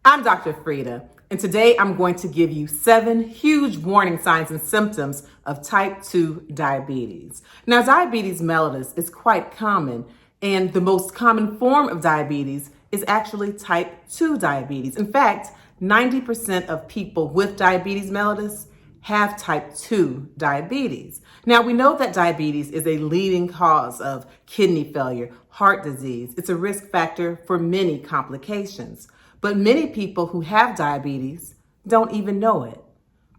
I'm Dr. Frita, and today I'm going to give you 7 huge warning signs and symptoms of type 2 diabetes. Now, diabetes mellitus is quite common, and the most common form of diabetes is actually type 2 diabetes. In fact, 90% of people with diabetes mellitus have type 2 diabetes. Now, we know that diabetes is a leading cause of kidney failure, heart disease. It's a risk factor for many complications. But many people who have diabetes don't even know it.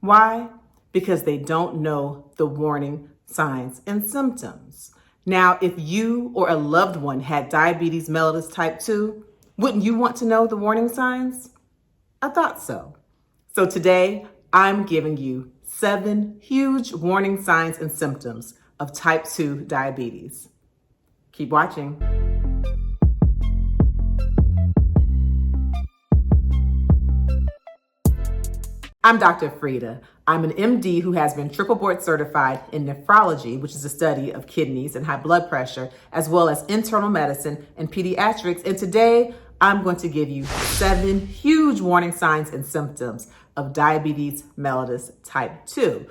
Why? Because they don't know the warning signs and symptoms. Now, if you or a loved one had diabetes mellitus type 2, wouldn't you want to know the warning signs? I thought so. So today, I'm giving you 7 huge warning signs and symptoms of type 2 diabetes. Keep watching. I'm Dr. Frita. I'm an MD who has been triple board certified in nephrology, which is the study of kidneys and high blood pressure, as well as internal medicine and pediatrics. And today, I'm going to give you 7 huge warning signs and symptoms of diabetes mellitus type 2.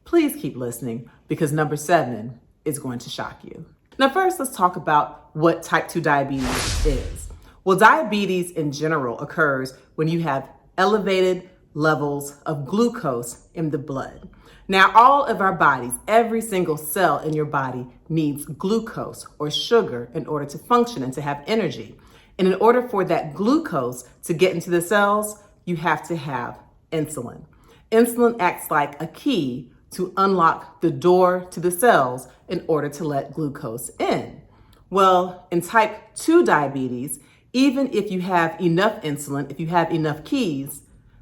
Please keep listening because number 7 is going to shock you. Now, first, let's talk about what type 2 diabetes is. Well, diabetes in general occurs when you have elevated levels of glucose in the blood. Now, all of our bodies, every single cell in your body needs glucose or sugar in order to function and to have energy. And in order for that glucose to get into the cells, you have to have insulin. Insulin acts like a key to unlock the door to the cells in order to let glucose in. Well, in type 2 diabetes, even if you have enough insulin, if you have enough keys,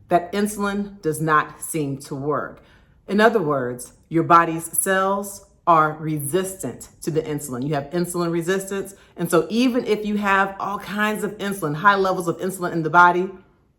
that insulin does not seem to work. In other words, your body's cells are resistant to the insulin. You have insulin resistance. And so even if you have all kinds of insulin, high levels of insulin in the body,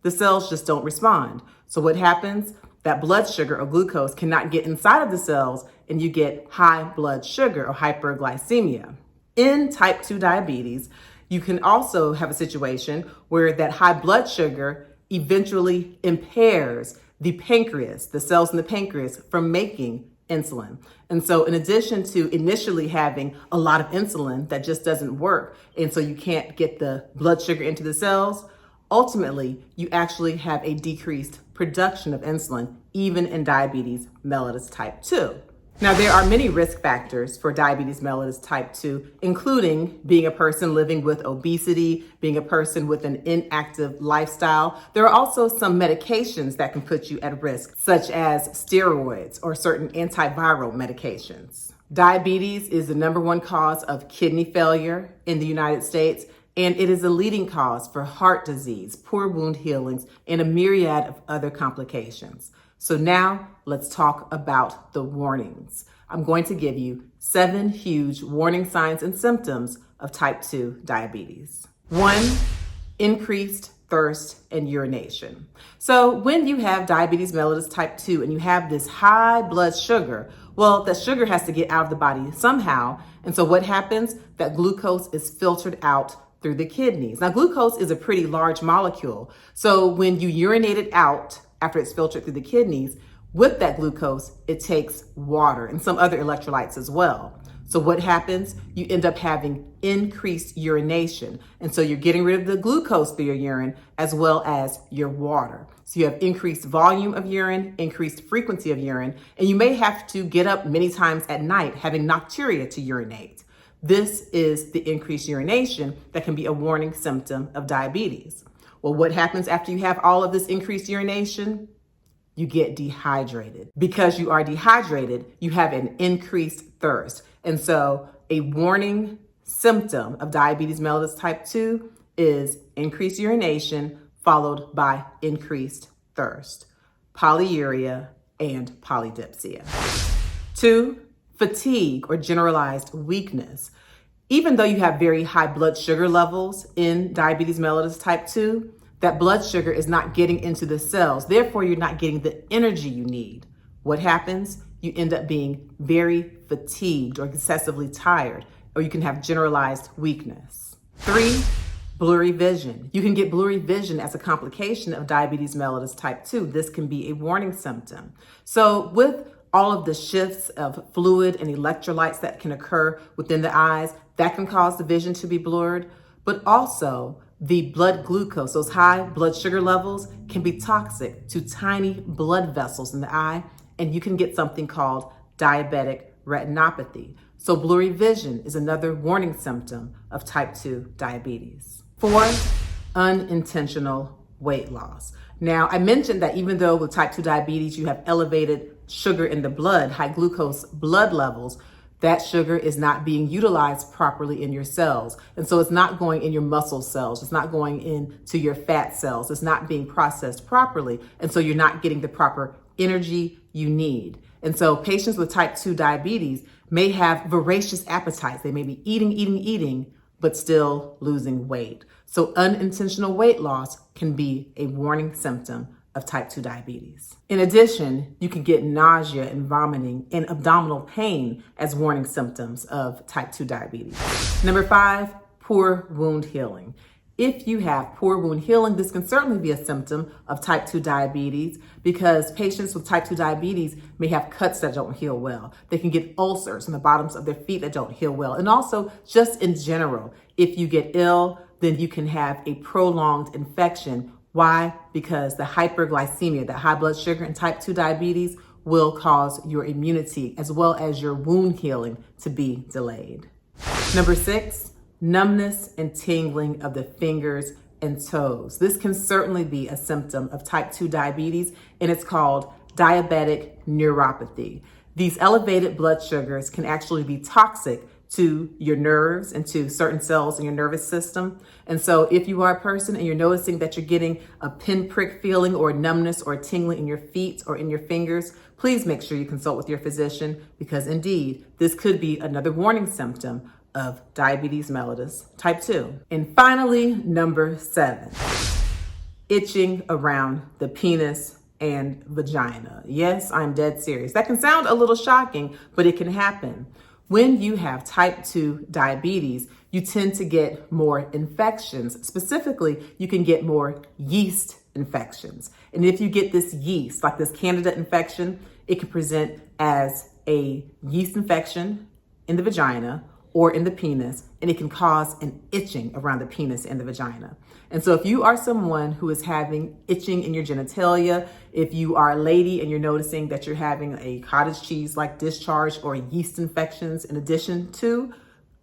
the cells just don't respond. So what happens? That blood sugar or glucose cannot get inside of the cells and you get high blood sugar or hyperglycemia. In type 2 diabetes, you can also have a situation where that high blood sugar eventually impairs the pancreas, the cells in the pancreas, from making insulin. And so in addition to initially having a lot of insulin that just doesn't work, and so you can't get the blood sugar into the cells, ultimately you actually have a decreased production of insulin, even in diabetes mellitus type 2. Now, there are many risk factors for diabetes mellitus type 2, including being a person living with obesity, being a person with an inactive lifestyle. There are also some medications that can put you at risk, such as steroids or certain antiviral medications. Diabetes is the number 1 cause of kidney failure in the United States, and it is a leading cause for heart disease, poor wound healings, and a myriad of other complications. So now let's talk about the warnings. I'm going to give you 7 huge warning signs and symptoms of type 2 diabetes. 1, increased thirst and urination. So when you have diabetes mellitus type 2 and you have this high blood sugar, well, that sugar has to get out of the body somehow. And so what happens? That glucose is filtered out through the kidneys. Now, glucose is a pretty large molecule. So when you urinate it out, after it's filtered through the kidneys, with that glucose, it takes water and some other electrolytes as well. So what happens? You end up having increased urination. And so you're getting rid of the glucose through your urine as well as your water. So you have increased volume of urine, increased frequency of urine, and you may have to get up many times at night having nocturia to urinate. This is the increased urination that can be a warning symptom of diabetes. Well, what happens after you have all of this increased urination? You get dehydrated. Because you are dehydrated, you have an increased thirst. And so a warning symptom of diabetes mellitus type 2 is increased urination followed by increased thirst, polyuria, and polydipsia. 2, fatigue or generalized weakness. Even though you have very high blood sugar levels in diabetes mellitus type 2, that blood sugar is not getting into the cells. Therefore, you're not getting the energy you need. What happens? You end up being very fatigued or excessively tired, or you can have generalized weakness. 3, Blurry vision. You can get blurry vision as a complication of diabetes mellitus type 2. This can be a warning symptom. So with all of the shifts of fluid and electrolytes that can occur within the eyes, that can cause the vision to be blurred, but also the blood glucose, those high blood sugar levels, can be toxic to tiny blood vessels in the eye, and you can get something called diabetic retinopathy. So blurry vision is another warning symptom of type 2 diabetes. 4, unintentional weight loss. Now, I mentioned that even though with type 2 diabetes, you have elevated sugar in the blood, high glucose blood levels, that sugar is not being utilized properly in your cells. And so it's not going in your muscle cells. It's not going into your fat cells. It's not being processed properly. And so you're not getting the proper energy you need. And so patients with type 2 diabetes may have voracious appetites. They may be eating, but still losing weight. So unintentional weight loss can be a warning symptom of type 2 diabetes. In addition, you can get nausea and vomiting and abdominal pain as warning symptoms of type 2 diabetes. Number 5, poor wound healing. If you have poor wound healing, this can certainly be a symptom of type 2 diabetes because patients with type 2 diabetes may have cuts that don't heal well. They can get ulcers on the bottoms of their feet that don't heal well. And also, just in general, if you get ill, then you can have a prolonged infection. Why? Because the hyperglycemia, that high blood sugar in type 2 diabetes, will cause your immunity as well as your wound healing to be delayed. Number 6, numbness and tingling of the fingers and toes. This can certainly be a symptom of type 2 diabetes, and it's called diabetic neuropathy. These elevated blood sugars can actually be toxic to your nerves and to certain cells in your nervous system. And so if you are a person and you're noticing that you're getting a pinprick feeling or numbness or tingling in your feet or in your fingers, please make sure you consult with your physician because indeed, this could be another warning symptom of diabetes mellitus type 2. And finally, number 7, itching around the penis and vagina. Yes, I'm dead serious. That can sound a little shocking, but it can happen. When you have type 2 diabetes, you tend to get more infections. Specifically, you can get more yeast infections. And if you get this yeast, like this candida infection, it can present as a yeast infection in the vagina or in the penis, and it can cause an itching around the penis and the vagina. And so if you are someone who is having itching in your genitalia, if you are a lady and you're noticing that you're having a cottage cheese-like discharge or yeast infections in addition to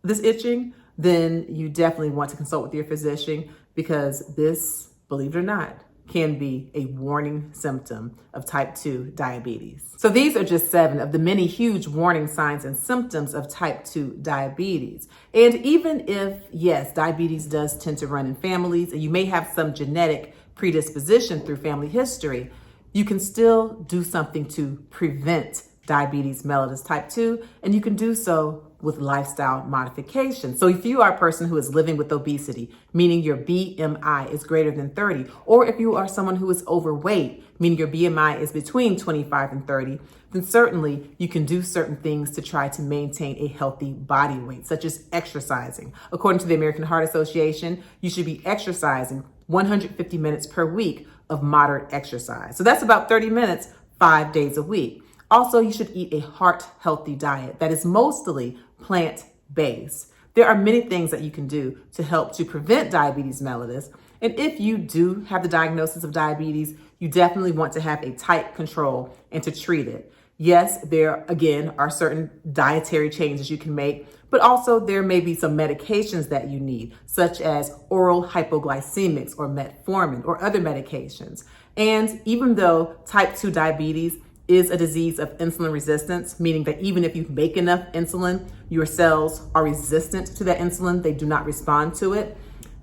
this itching, then you definitely want to consult with your physician because this, believe it or not, can be a warning symptom of type 2 diabetes. So these are just 7 of the many huge warning signs and symptoms of type 2 diabetes. And even if, yes, diabetes does tend to run in families and you may have some genetic predisposition through family history, you can still do something to prevent diabetes mellitus type 2, and you can do so with lifestyle modification. So if you are a person who is living with obesity, meaning your BMI is greater than 30, or if you are someone who is overweight, meaning your BMI is between 25 and 30, then certainly you can do certain things to try to maintain a healthy body weight, such as exercising. According to the American Heart Association, you should be exercising 150 minutes per week of moderate exercise. So that's about 30 minutes, 5 days a week. Also, you should eat a heart-healthy diet that is mostly plant-based. There are many things that you can do to help to prevent diabetes mellitus. And if you do have the diagnosis of diabetes, you definitely want to have a tight control and to treat it. Yes, there again are certain dietary changes you can make, but also there may be some medications that you need, such as oral hypoglycemics or metformin or other medications. And even though type 2 diabetes is a disease of insulin resistance, meaning that even if you make enough insulin, your cells are resistant to that insulin, they do not respond to it.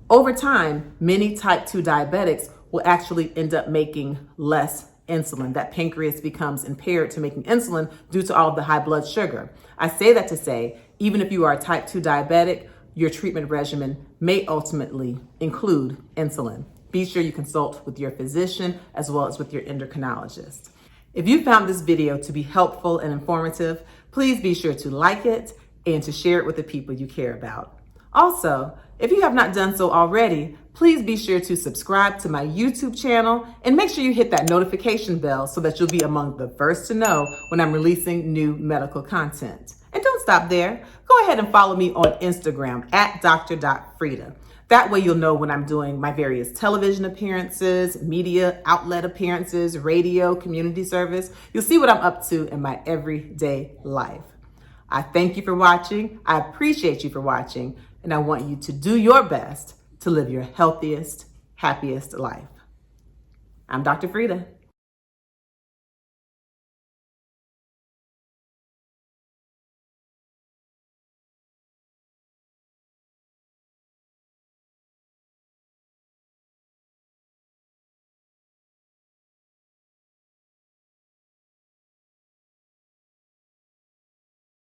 Over time, many type 2 diabetics will actually end up making less insulin. That pancreas becomes impaired to making insulin due to all of the high blood sugar. I say that to say, even if you are a type 2 diabetic, your treatment regimen may ultimately include insulin. Be sure you consult with your physician as well as with your endocrinologist. If you found this video to be helpful and informative, please be sure to like it and to share it with the people you care about. Also, If you have not done so already, please be sure to subscribe to my YouTube channel and make sure you hit that notification bell so that you'll be among the first to know when I'm releasing new medical content. And don't stop there. Go ahead and follow me on Instagram at dr.frita. That way you'll know when I'm doing my various television appearances, media outlet appearances, radio, community service. You'll see what I'm up to in my everyday life. I thank you for watching. I appreciate you for watching. And I want you to do your best to live your healthiest, happiest life. I'm Dr. Frita.